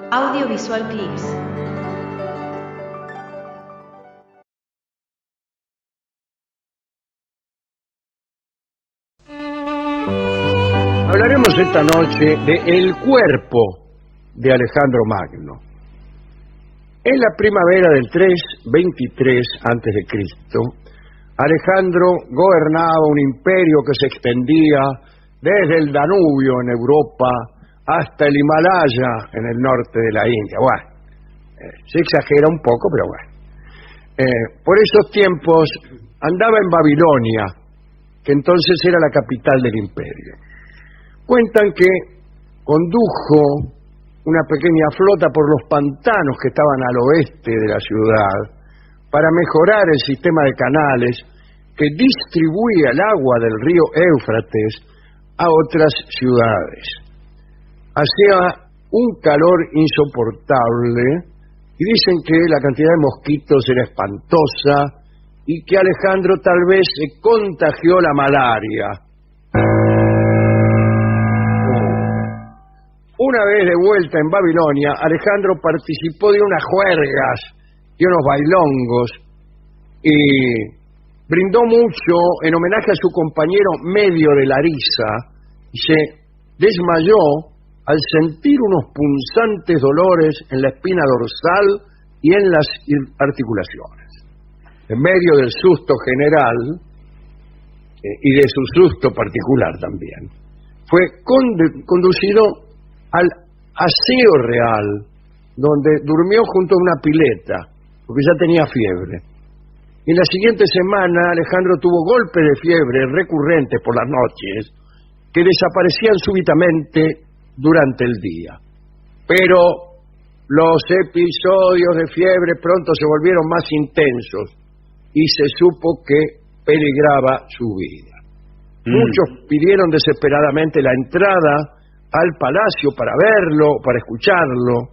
Audiovisual Clips. Hablaremos esta noche de El cuerpo de Alejandro Magno. En la primavera del 323 a.C., Alejandro gobernaba un imperio que se extendía desde el Danubio en Europa hasta el Himalaya en el norte de la India. Bueno, se exagera un poco, pero bueno. Por esos tiempos andaba en Babilonia, que entonces era la capital del imperio. Cuentan que condujo una pequeña flota por los pantanos que estaban al oeste de la ciudad para mejorar el sistema de canales que distribuía el agua del río Éufrates a otras ciudades. Hacía un calor insoportable y dicen que la cantidad de mosquitos era espantosa y que Alejandro tal vez se contagió la malaria. Una vez de vuelta en Babilonia, Alejandro participó de unas juergas y unos bailongos y brindó mucho en homenaje a su compañero Medio de Larisa y se desmayó al sentir unos punzantes dolores en la espina dorsal y en las articulaciones. En medio del susto general y de su susto particular también, fue conducido al aseo real, donde durmió junto a una pileta, porque ya tenía fiebre. Y en la siguiente semana Alejandro tuvo golpes de fiebre recurrentes por las noches, que desaparecían súbitamente durante el día. Pero los episodios de fiebre pronto se volvieron más intensos y se supo que peligraba su vida. Muchos pidieron desesperadamente la entrada al palacio para verlo, para escucharlo,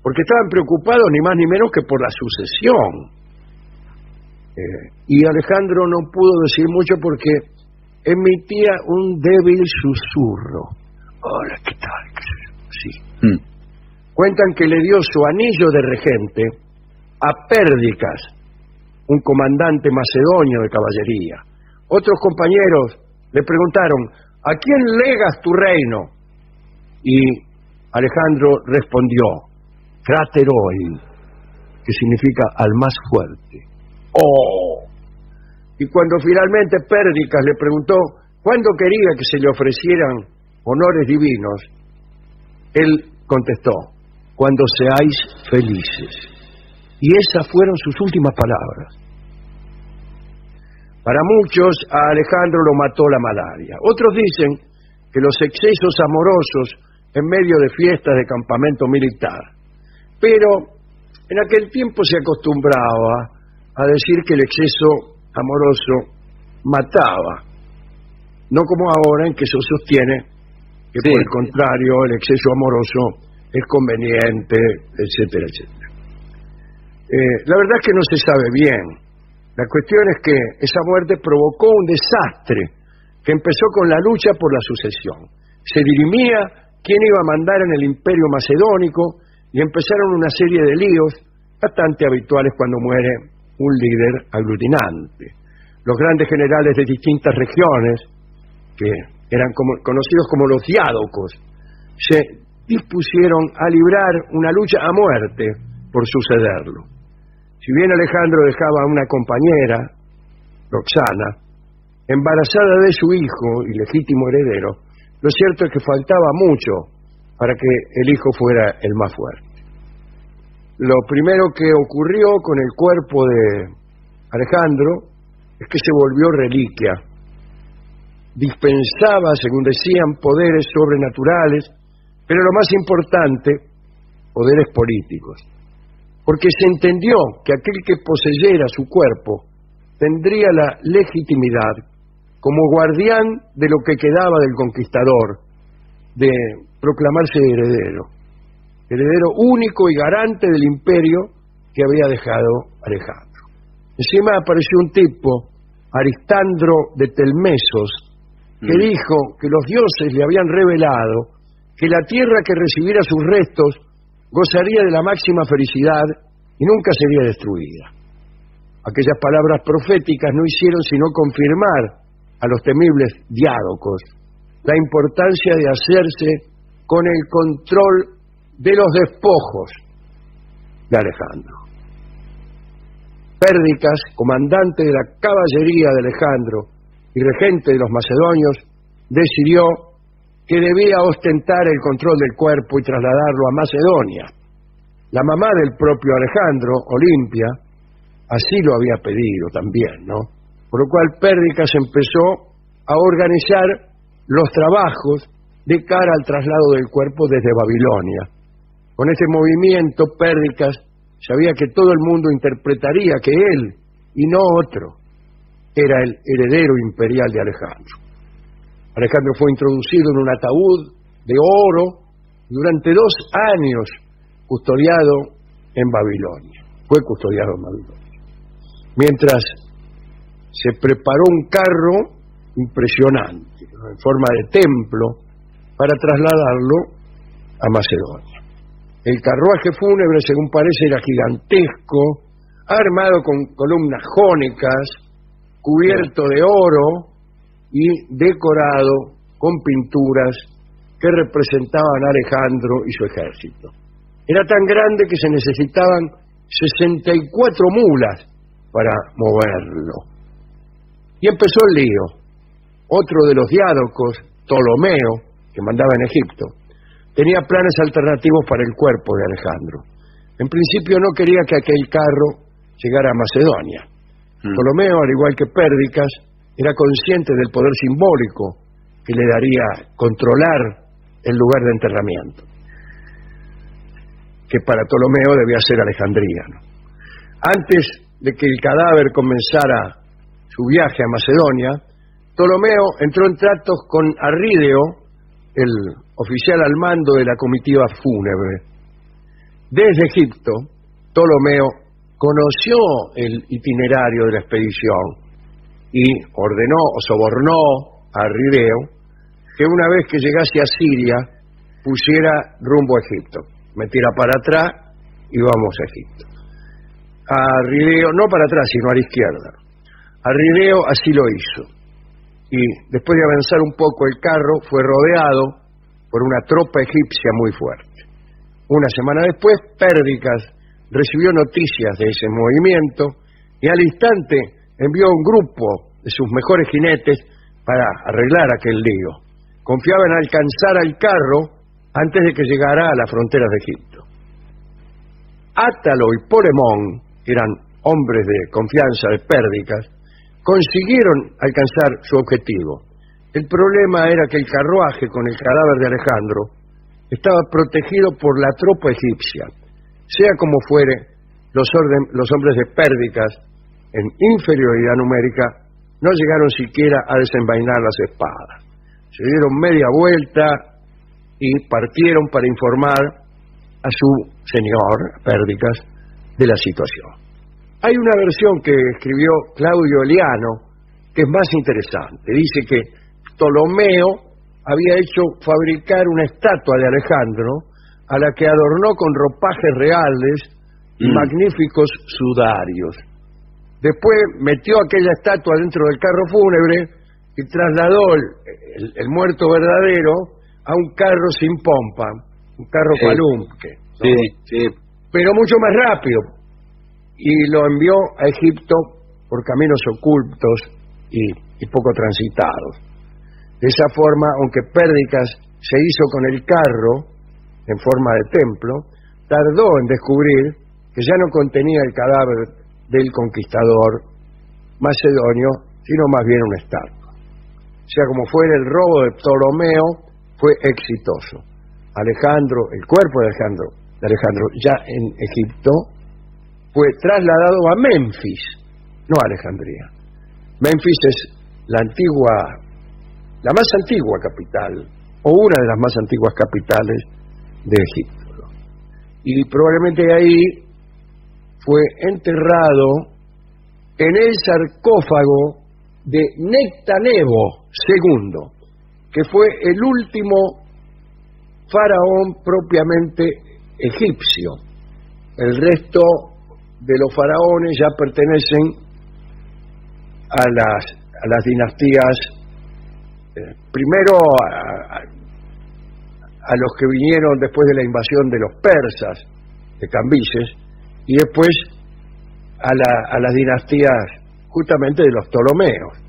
porque estaban preocupados ni más ni menos que por la sucesión. Y Alejandro no pudo decir mucho porque emitía un débil susurro. Hola, ¿qué tal? Sí. Cuentan que le dio su anillo de regente a Pérdicas, un comandante macedonio de caballería. Otros compañeros le preguntaron: ¿a quién legas tu reino? Y Alejandro respondió: Crateroi, que significa al más fuerte. ¡Oh! Y cuando finalmente Pérdicas le preguntó cuándo quería que se le ofrecieran honores divinos, él contestó: cuando seáis felices. Y esas fueron sus últimas palabras. Para muchos, a Alejandro lo mató la malaria. Otros dicen que los excesos amorosos en medio de fiestas de campamento militar. Pero en aquel tiempo se acostumbraba a decir que el exceso amoroso mataba, no como ahora en que se sostiene que por el contrario el exceso amoroso es conveniente, etcétera, etcétera. La verdad es que no se sabe bien. La cuestión es que esa muerte provocó un desastre que empezó con la lucha por la sucesión. Se dirimía quién iba a mandar en el imperio macedónico y empezaron una serie de líos bastante habituales cuando muere un líder aglutinante. Los grandes generales de distintas regiones, que eran conocidos como los diádocos, se dispusieron a librar una lucha a muerte por sucederlo. Si bien Alejandro dejaba a una compañera, Roxana, embarazada de su hijo y legítimo heredero, lo cierto es que faltaba mucho para que el hijo fuera el más fuerte. Lo primero que ocurrió con el cuerpo de Alejandro es que se volvió reliquia. Dispensaba, según decían, poderes sobrenaturales, pero lo más importante, poderes políticos. Porque se entendió que aquel que poseyera su cuerpo tendría la legitimidad, como guardián de lo que quedaba del conquistador, de proclamarse heredero único y garante del imperio que había dejado Alejandro. Encima apareció un tipo, Aristandro de Telmesos, que dijo que los dioses le habían revelado que la tierra que recibiera sus restos gozaría de la máxima felicidad y nunca sería destruida. Aquellas palabras proféticas no hicieron sino confirmar a los temibles diádocos la importancia de hacerse con el control de los despojos de Alejandro. Pérdicas, comandante de la caballería de Alejandro y regente de los macedonios, decidió que debía ostentar el control del cuerpo y trasladarlo a Macedonia. La mamá del propio Alejandro, Olimpia, así lo había pedido también, ¿no? Por lo cual Pérdicas empezó a organizar los trabajos de cara al traslado del cuerpo desde Babilonia. Con este movimiento, Pérdicas sabía que todo el mundo interpretaría que él, y no otro, era el heredero imperial de Alejandro. Alejandro fue introducido en un ataúd de oro durante 2 años custodiado en Babilonia. Fue custodiado en Babilonia. Mientras se preparó un carro impresionante, ¿no?, en forma de templo, para trasladarlo a Macedonia. El carruaje fúnebre, según parece, era gigantesco, armado con columnas jónicas, cubierto de oro y decorado con pinturas que representaban a Alejandro y su ejército. Era tan grande que se necesitaban 64 mulas para moverlo. Y empezó el lío. Otro de los diádocos, Ptolomeo, que mandaba en Egipto, tenía planes alternativos para el cuerpo de Alejandro. En principio no quería que aquel carro llegara a Macedonia. Ptolomeo, al igual que Pérdicas, era consciente del poder simbólico que le daría controlar el lugar de enterramiento, que para Ptolomeo debía ser Alejandría, ¿no? Antes de que el cadáver comenzara su viaje a Macedonia, Ptolomeo entró en tratos con Arrideo, el oficial al mando de la comitiva fúnebre. Desde Egipto, Ptolomeo conoció el itinerario de la expedición y ordenó o sobornó a Arrideo que una vez que llegase a Siria pusiera rumbo a Egipto, metiera para atrás y vamos a Egipto. Arrideo, no para atrás, sino a la izquierda. Arrideo así lo hizo. Y después de avanzar un poco el carro, fue rodeado por una tropa egipcia muy fuerte. Una semana después, Pérdicas recibió noticias de ese movimiento y al instante envió un grupo de sus mejores jinetes para arreglar aquel lío. Confiaba en alcanzar al carro antes de que llegara a las fronteras de Egipto. Átalo y Polemón, que eran hombres de confianza de Pérdicas, consiguieron alcanzar su objetivo. El problema era que el carruaje con el cadáver de Alejandro estaba protegido por la tropa egipcia. Sea como fuere, los hombres de Pérdicas, en inferioridad numérica, no llegaron siquiera a desenvainar las espadas. Se dieron media vuelta y partieron para informar a su señor, Pérdicas, de la situación. Hay una versión que escribió Claudio Eliano que es más interesante. Dice que Ptolomeo había hecho fabricar una estatua de Alejandro a la que adornó con ropajes reales y magníficos sudarios. Después metió aquella estatua dentro del carro fúnebre y trasladó el muerto verdadero a un carro sin pompa, un carro palumque, ¿no? Sí. Pero mucho más rápido, y lo envió a Egipto por caminos ocultos y poco transitados. De esa forma, aunque Pérdicas se hizo con el carro en forma de templo, tardó en descubrir que ya no contenía el cadáver del conquistador macedonio, sino más bien una estatua. Sea como fuera, el robo de Ptolomeo fue exitoso. El cuerpo de Alejandro, ya en Egipto, fue trasladado a Memphis, no a Alejandría. Memphis es la más antigua capital, o una de las más antiguas capitales de Egipto, ¿no? Y probablemente ahí fue enterrado en el sarcófago de Nectanebo II, que fue el último faraón propiamente egipcio. El resto de los faraones ya pertenecen a las dinastías, primero a los que vinieron después de la invasión de los persas, de Cambises, y después a las dinastías justamente de los Ptolomeos,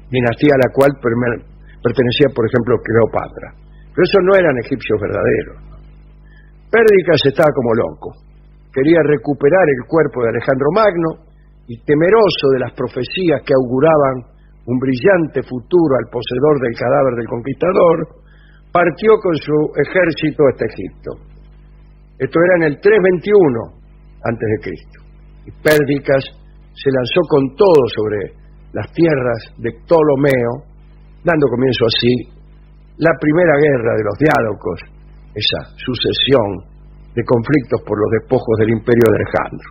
dinastía a la cual pertenecía, por ejemplo, Cleopatra. Pero esos no eran egipcios verdaderos. Pérdicas estaba como loco. Quería recuperar el cuerpo de Alejandro Magno y, temeroso de las profecías que auguraban un brillante futuro al poseedor del cadáver del conquistador, partió con su ejército hasta Egipto. Esto era en el 321 antes de Cristo. Y Pérdicas se lanzó con todo sobre las tierras de Ptolomeo, dando comienzo así la primera guerra de los diádocos, esa sucesión de conflictos por los despojos del imperio de Alejandro.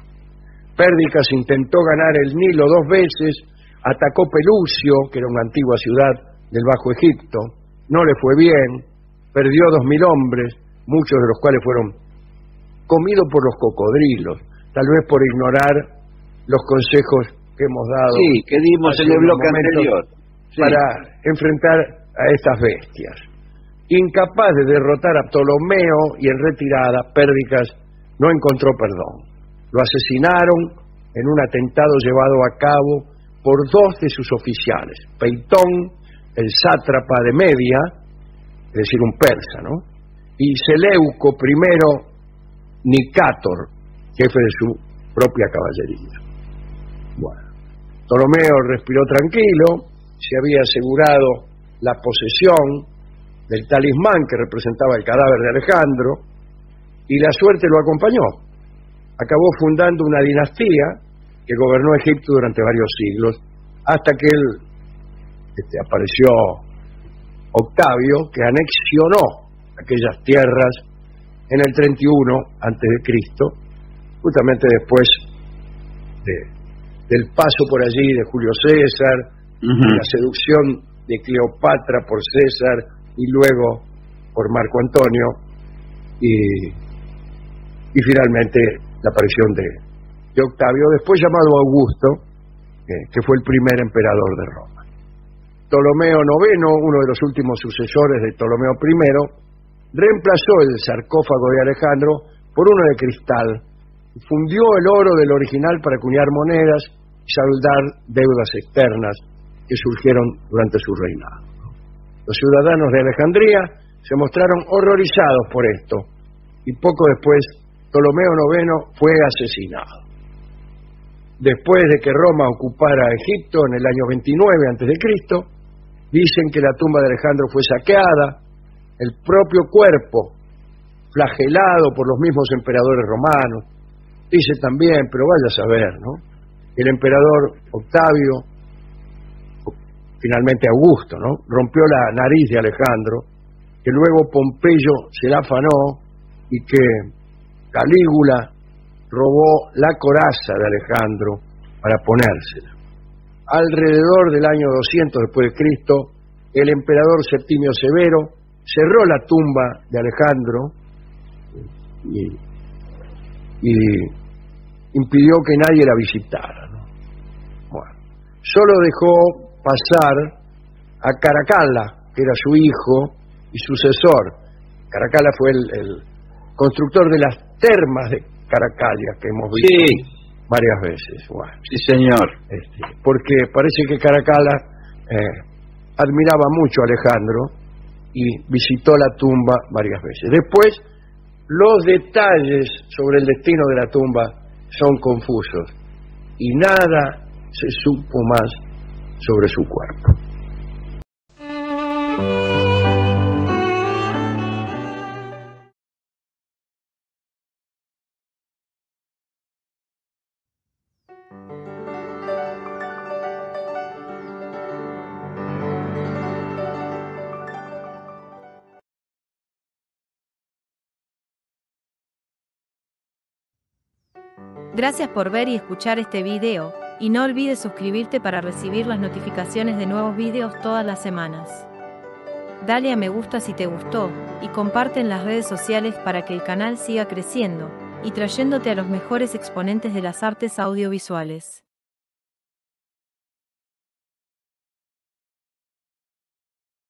Pérdicas intentó ganar el Nilo 2 veces, atacó Pelucio, que era una antigua ciudad del Bajo Egipto, no le fue bien, perdió 2.000 hombres, muchos de los cuales fueron comidos por los cocodrilos, tal vez por ignorar los consejos que hemos dado. Sí, que dimos en el bloque anterior. Sí. Para enfrentar a estas bestias. Incapaz de derrotar a Ptolomeo y en retirada, Pérdicas no encontró perdón. Lo asesinaron en un atentado llevado a cabo por 2 de sus oficiales, Peitón, el sátrapa de Media, es decir, un persa, ¿no? Y Seleuco I Nicátor, jefe de su propia caballería. Bueno, Ptolomeo respiró tranquilo, se había asegurado la posesión del talismán que representaba el cadáver de Alejandro, y la suerte lo acompañó. Acabó fundando una dinastía que gobernó Egipto durante varios siglos, hasta que apareció Octavio, que anexionó aquellas tierras en el 31 antes de Cristo, justamente después del paso por allí de Julio César, la seducción de Cleopatra por César y luego por Marco Antonio, y finalmente la aparición de Octavio, después llamado Augusto, que fue el primer emperador de Roma. Ptolomeo IX, uno de los últimos sucesores de Ptolomeo I, reemplazó el sarcófago de Alejandro por uno de cristal, y fundió el oro del original para acuñar monedas y saldar deudas externas que surgieron durante su reinado. Los ciudadanos de Alejandría se mostraron horrorizados por esto, y poco después Ptolomeo IX fue asesinado. Después de que Roma ocupara Egipto en el año 29 a.C., dicen que la tumba de Alejandro fue saqueada, el propio cuerpo flagelado por los mismos emperadores romanos. Dice también, pero vaya a saber, ¿no?, el emperador Octavio, finalmente Augusto, ¿no?, rompió la nariz de Alejandro, que luego Pompeyo se la afanó y que Calígula robó la coraza de Alejandro para ponérsela. Alrededor del año 200 después de Cristo, el emperador Septimio Severo cerró la tumba de Alejandro y impidió que nadie la visitara, ¿no? Bueno, solo dejó pasar a Caracalla, que era su hijo y sucesor. Caracalla fue el constructor de las termas de Caracalla, que hemos visto varias veces. Bueno, sí, señor. Porque parece que Caracalla admiraba mucho a Alejandro y visitó la tumba varias veces. Después, los detalles sobre el destino de la tumba son confusos y nada se supo más sobre su cuerpo. Gracias por ver y escuchar este video, y no olvides suscribirte para recibir las notificaciones de nuevos videos todas las semanas. dale a me gusta si te gustó, y comparte en las redes sociales para que el canal siga creciendo y trayéndote a los mejores exponentes de las artes audiovisuales.